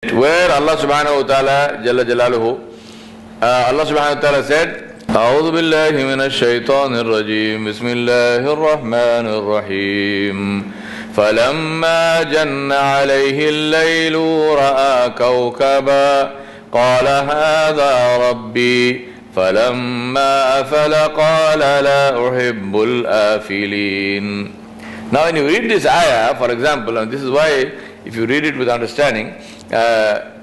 where Allah subhanahu wa ta'ala Jalla Jalaluhu, Allah subhanahu wa ta'ala said, أعوذ بالله من الشيطان الرجيم بسم الله الرحمن الرحيم فلما جن عليه الليل رأى كوكبا قال هذا ربي فلما أفل قال لا أحب الآفلين. Now when you read this ayah, for example, and this is why if you read it with understanding,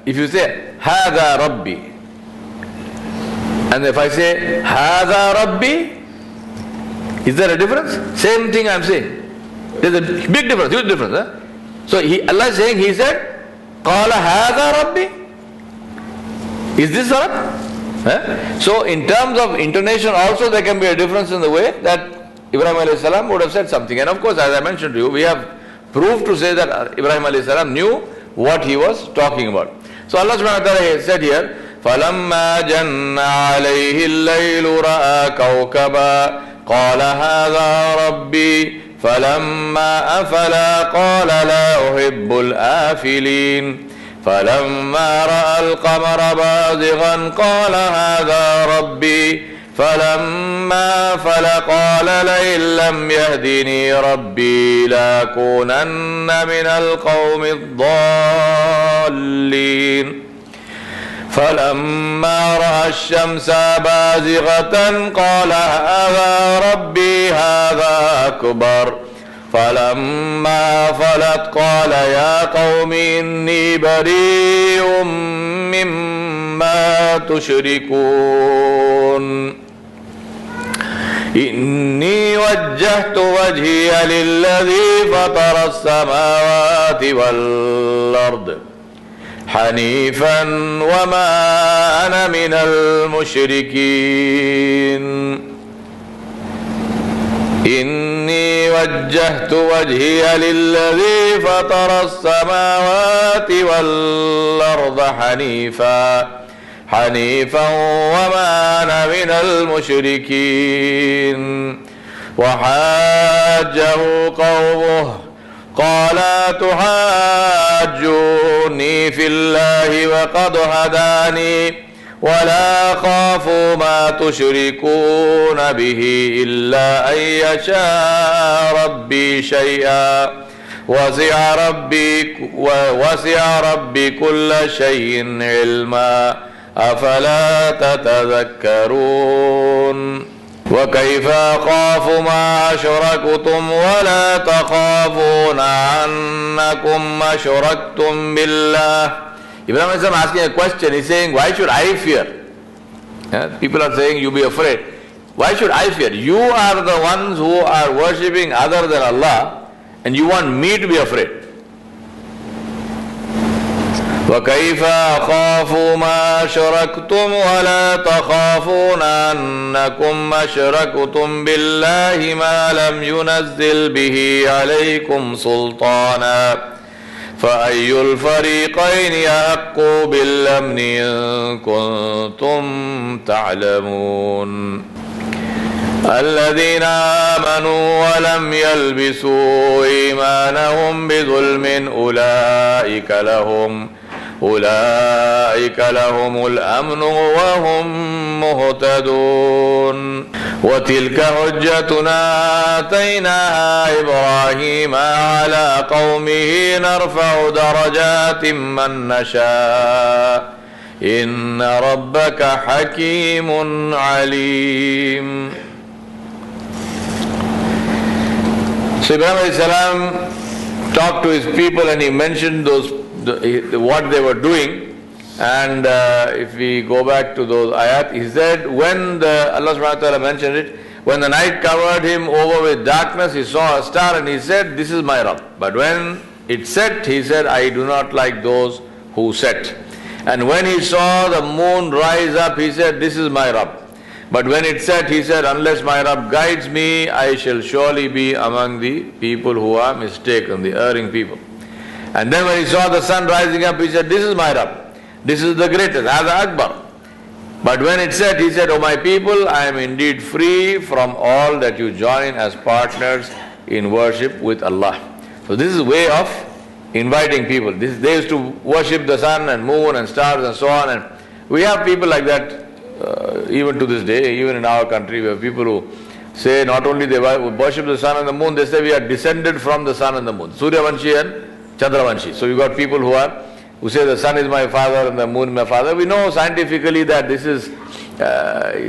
if you say هذا ربي, and if I say هذا ربي, is there a difference? Same thing I am saying. There is a big difference, huge difference. Huh? So Allah is saying, He said, قال هذا ربي. Is this Arab? Huh? So in terms of intonation also there can be a difference in the way that Ibrahim alayhi salam would have said something. And of course, as I mentioned to you, we have proof to say that Ibrahim alayhi salam knew what he was talking about. So Allah subhanahu wa ta'ala said here, فَلَمَّا جَنَّ عَلَيْهِ اللَّيْلُ رَأَى كَوْكَبًا قَالَ هَذَا رَبِّي فَلَمَّا أَفَلَ قَالَ لَا أُحِبُّ الْآفِلِينَ فَلَمَّا رَأَى الْقَمَرَ بَازِغًا قَالَ هَذَا رَبِّي فَلَمَّا أَفَلَ قَالَ لَئِن لَّمْ يَهْدِنِي رَبِّي لَأَكُونَنَّ مِنَ الْقَوْمِ الضَّالِّينَ فَلَمَّا رَأَى الشَّمْسَ بَازِغَةً قَالَ هَذَا رَبِّي هَذَا أَكْبَرُ فَلَمَّا أَفَلَتْ قَالَ يَا قَوْمِ إِنِّي بَرِيءٌ مِّمَّا تُشْرِكُونَ إِنِّي وَجَّهْتُ وَجْهِيَ لِلَّذِي فَطَرَ السَّمَاوَاتِ وَالْأَرْضِ حنيفا وما أنا من المشركين إني وجهت وجهي للذي فطر السماوات والأرض حنيفا وما أنا من المشركين وحاجه قومه قال تحاجوني في الله وقد هداني ولا أخاف ما تشركون به إلا أن يشاء ربي شيئا وسع ربي كل شيء علما أفلا تتذكرون وكيف أخاف ما أشركتم ولا تخافون أنكم أشركتم بالله. Ibrahim is asking a question. He's saying, why should I fear? People are saying, you be afraid. Why should I fear? You are the ones who are worshipping other than Allah, and you want me to be afraid. وَكَيْفَ أَخَافُ مَا أَشْرَكْتُمْ وَلَا تَخَافُونَ أَنَّكُمْ أَشْرَكْتُمْ بِاللَّهِ مَا لَمْ يُنَزِّلْ بِهِ عَلَيْكُمْ سُلْطَانًا فَأَيُّ الْفَرِيقَيْنِ أَحَقُّ بِالْأَمْنِ إِن كُنتُمْ تَعْلَمُونَ الَّذِينَ آمَنُوا وَلَمْ يَلْبِسُوا إِيمَانَهُمْ بِظُلْمٍ أولئك لهم الأمن وهم مهتدون وتلك حجتنا آتيناها إبراهيم على قومه نرفع درجات من نشاء إن ربك حكيم عليم. So Ibrahim alayhi salam talked to his people and he mentioned what they were doing, and if we go back to those ayat, he said when Allah subhanahu wa ta'ala mentioned it, when the night covered him over with darkness, he saw a star and he said, this is my Rabb. But when it set, he said, I do not like those who set. And when he saw the moon rise up, he said, this is my Rabb. But when it set, he said, unless my Rabb guides me, I shall surely be among the people who are mistaken, the erring people. And then when he saw the sun rising up, he said, this is my Rabb. This is the greatest, Hada Akbar. But when it said, he said, O my people, I am indeed free from all that you join as partners in worship with Allah. So this is way of inviting people. They used to worship the sun and moon and stars and so on. And we have people like that even to this day, even in our country. We have people who say not only they worship the sun and the moon, they say we are descended from the sun and the moon. Suryavanshi and Chandravanshi. So you got people who say the sun is my father and the moon is my father. We know scientifically that this is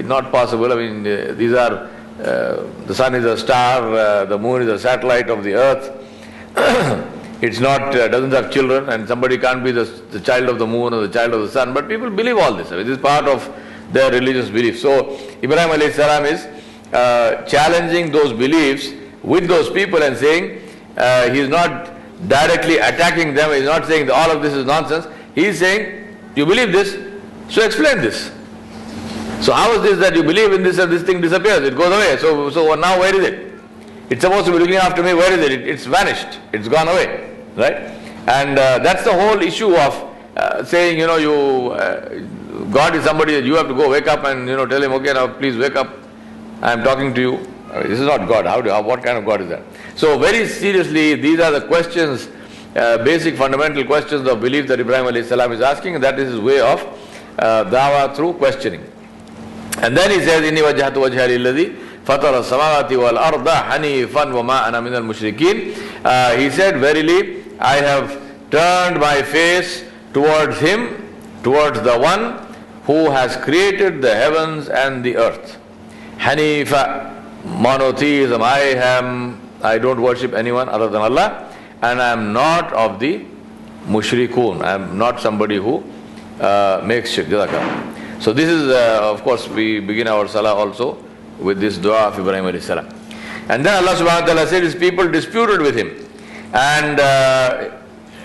not possible. I mean, these are, the sun is a star, the moon is a satellite of the earth. It's not, doesn't have children, and somebody can't be the child of the moon or the child of the sun. But people believe all this. I mean, this is part of their religious belief. So Ibrahim alayhi salam is challenging those beliefs with those people and saying, he is not directly attacking them. He is not saying that all of this is nonsense. He is saying, you believe this, so explain this. So how is this that you believe in this and this thing disappears? It goes away. So now where is it? It's supposed to be looking after me. Where is it? It's vanished. It's gone away, right? And that's the whole issue of saying, God is somebody that you have to go wake up and tell him, okay, now please wake up. I am talking to you. This is not God. What kind of God is that? So very seriously, these are the questions, basic fundamental questions of belief that Ibrahim alayhi salam is asking, and that is his way of dawah through questioning. And then he says, Inni wajjahtu wajha lilladhi fatara samawati wal arda hanifan wa ma ana minal mushrikeen. He said, verily, I have turned my face towards him, towards the one who has created the heavens and the earth. Hanifa, monotheism. I don't worship anyone other than Allah, and I am not of the mushrikun. I am not somebody who makes shirk. So this is, of course, we begin our salah also with this dua of Ibrahim alayhi salam. And then Allah subhanahu wa ta'ala said his people disputed with him. And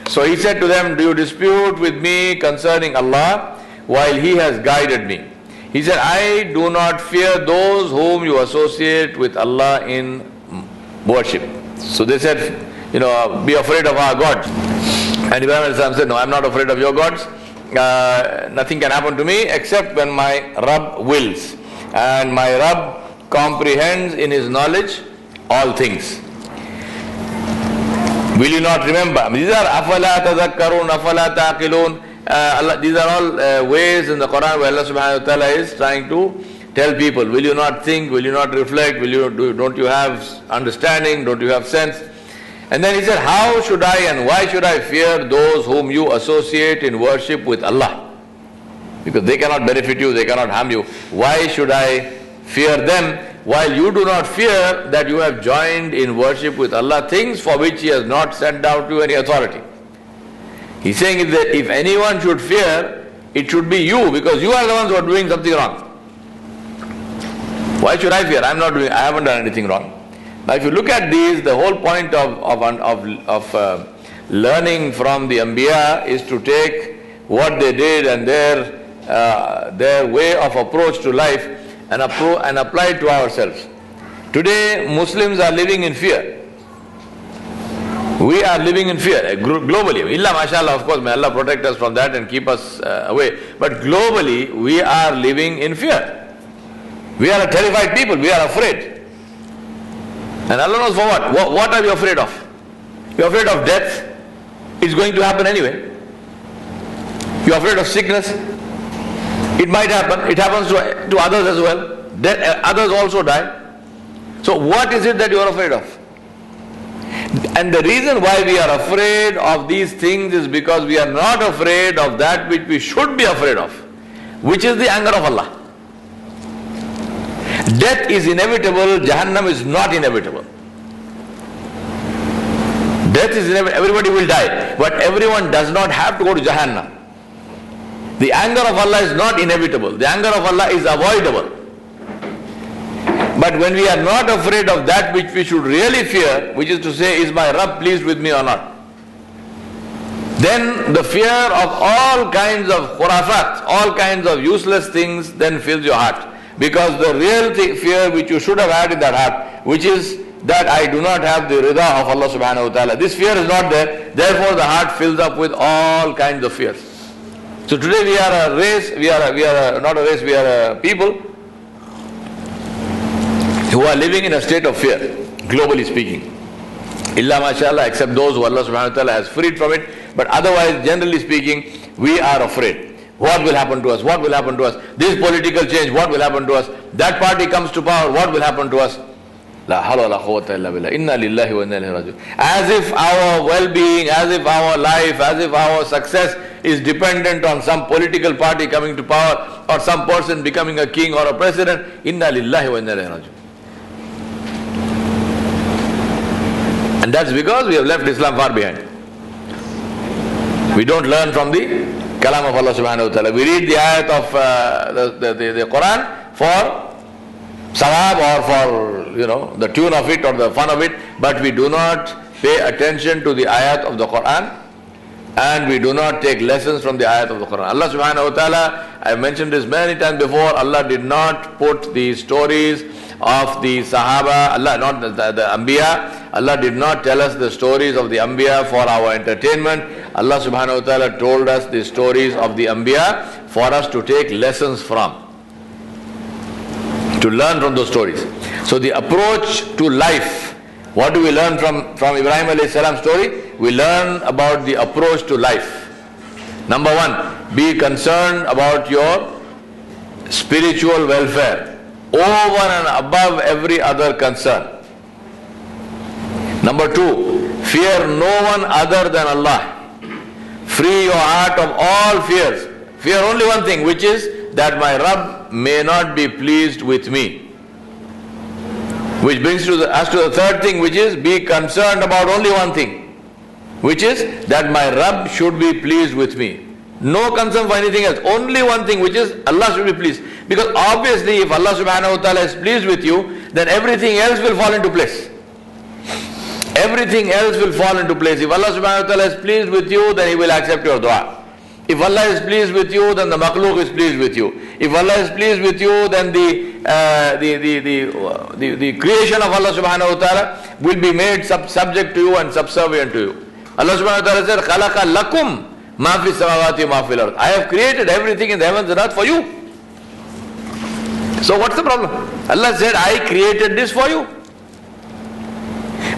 so he said to them, do you dispute with me concerning Allah while he has guided me? He said, I do not fear those whom you associate with Allah in worship. So they said, be afraid of our gods. And Ibrahim alayhi salam said, no, I'm not afraid of your gods. Nothing can happen to me except when my Rabb wills. And my Rabb comprehends in his knowledge all things. Will you not remember? These are afala tadhakkarun, afala taqilun. These are all ways in the Quran where Allah subhanahu wa ta'ala is trying to tell people, will you not think, will you not reflect, don't you have understanding, don't you have sense? And then he said, how should I and why should I fear those whom you associate in worship with Allah? Because they cannot benefit you, they cannot harm you. Why should I fear them while you do not fear that you have joined in worship with Allah things for which He has not sent down to you any authority? He's saying that if anyone should fear, it should be you, because you are the ones who are doing something wrong. Why should I fear? I haven't done anything wrong. Now if you look at these, the whole point of learning from the Anbiya is to take what they did and their way of approach to life and apply it to ourselves. Today Muslims are living in fear. We are living in fear globally. Illa mashallah, of course, may Allah protect us from that and keep us away. But globally we are living in fear. We are a terrified people, we are afraid. And Allah knows for what? What are you afraid of? You're afraid of death. It's going to happen anyway. You're afraid of sickness. It might happen. It happens to others as well. Others also die. So what is it that you are afraid of? And the reason why we are afraid of these things is because we are not afraid of that which we should be afraid of, which is the anger of Allah. Death is inevitable, Jahannam is not inevitable. Death is inevitable, everybody will die, but everyone does not have to go to Jahannam. The anger of Allah is not inevitable, the anger of Allah is avoidable. But when we are not afraid of that which we should really fear, which is to say, is my Rabb pleased with me or not? Then the fear of all kinds of khurafat, all kinds of useless things then fills your heart. Because the real fear which you should have had in that heart, which is that I do not have the rida of Allah subhanahu wa ta'ala. This fear is not there, therefore the heart fills up with all kinds of fears. So today we are a race, we are not a race, we are a people who are living in a state of fear, globally speaking. Illa mashallah, except those who Allah subhanahu wa ta'ala has freed from it. But otherwise, generally speaking, we are afraid. What will happen to us? What will happen to us? This political change, what will happen to us? That party comes to power, what will happen to us? La hawla wa la quwwata illa billah. Inna lillahi wa inna ilayhi raji'un. As if our well-being, as if our life, as if our success is dependent on some political party coming to power or some person becoming a king or a president. Inna lillahi wa inna ilayhi raji'un. And that's because we have left Islam far behind. We don't learn from the kalam of Allah subhanahu wa ta'ala. We read the ayat of the Quran for sawab or for the tune of it or the fun of it, but we do not pay attention to the ayat of the Quran and we do not take lessons from the ayat of the Quran. Allah subhanahu wa ta'ala, I have mentioned this many times before, Allah did not put the stories of the Sahaba, Allah, not the Anbiya, Allah did not tell us the stories of the Anbiya for our entertainment. Allah subhanahu wa ta'ala told us the stories of the Anbiya for us to take lessons from, to learn from those stories. So the approach to life, what do we learn from Ibrahim alayhi salam story? We learn about the approach to life. Number one, be concerned about your spiritual welfare over and above every other concern. Number two, fear no one other than Allah. Free your heart of all fears. Fear only one thing, which is that my Rabb may not be pleased with me. Which brings us to the third thing, which is be concerned about only one thing, which is that my Rabb should be pleased with me. No concern for anything else. Only one thing, which is Allah should be pleased. Because obviously if Allah subhanahu wa ta'ala is pleased with you, then everything else will fall into place. Everything else will fall into place. If Allah subhanahu wa ta'ala is pleased with you, then He will accept your dua. If Allah is pleased with you, then the makhluk is pleased with you. If Allah is pleased with you, then the creation of Allah subhanahu wa ta'ala will be made subject to you and subservient to you. Allah subhanahu wa ta'ala said, خَلَقَ لَكُمْ مَا فِي السَّمَاوَاتِ وَمَا فِي الْأَرْضِ. I have created everything in the heavens and earth for you. So what's the problem? Allah said, I created this for you.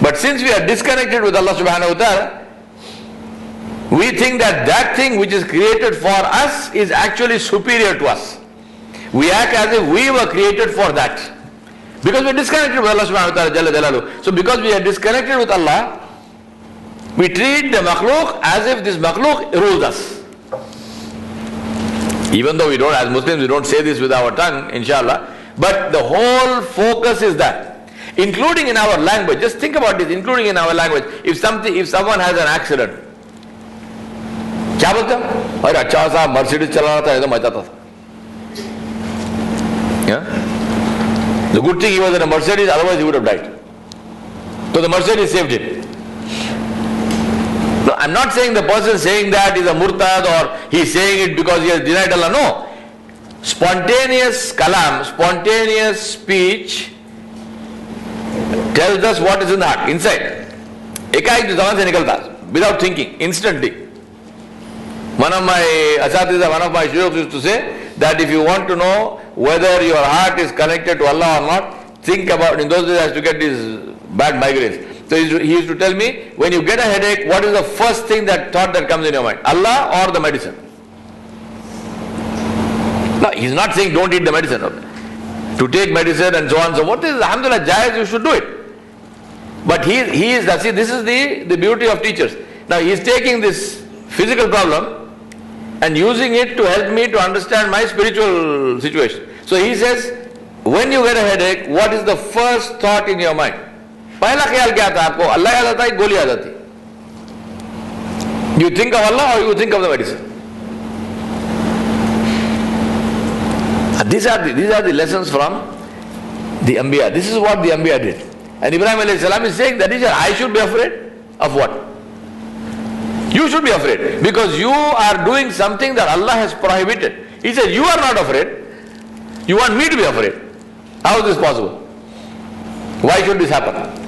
But since we are disconnected with Allah subhanahu wa ta'ala, we think that that thing which is created for us is actually superior to us. We act as if we were created for that. Because we are disconnected with Allah subhanahu wa ta'ala Jalla Jalaluhu. So because we are disconnected with Allah, we treat the makhluk as if this makhluk rules us. Even though we don't, as Muslims, we don't say this with our tongue, inshallah. But the whole focus is that. Including in our language. Just think about this, including in our language. If someone has an accident, क्या बोलते हैं? अरे अच्छा सा Mercedes चला रहा था एकदम मजा आता था. Yeah? The good thing he was in a Mercedes, otherwise he would have died. So the Mercedes saved him. No, I'm not saying the person saying that is a murtad or he's saying it because he has denied Allah. No. Spontaneous kalam, spontaneous speech tells us what is in the heart, inside. एकाएक जो जबान से निकलता, without thinking, instantly. One of my asatiza, one of my shuyukh used to say that if you want to know whether your heart is connected to Allah or not, think about, in those days I used to get these bad migraines. So he used to tell me, when you get a headache, what is the first thing that thought that comes in your mind? Allah or the medicine? No, he's not saying don't eat the medicine. To take medicine and so on. So what is, alhamdulillah, jaiz, you should do it. But he is, see, this is the beauty of teachers. Now he is taking this physical problem and using it to help me to understand my spiritual situation. So he says, when you get a headache, what is the first thought in your mind? पहला ख्याल क्या आता है आपको? अल्लाह याद आता है, गोली याद आती है. You think of Allah or you think of the medicine? And these are the lessons from the Anbiya. This is what the Anbiya did. And Ibrahim alayhi salam is saying that I should be afraid of what? You should be afraid because you are doing something that Allah has prohibited. He said, you are not afraid. You want me to be afraid. How is this possible? Why should this happen?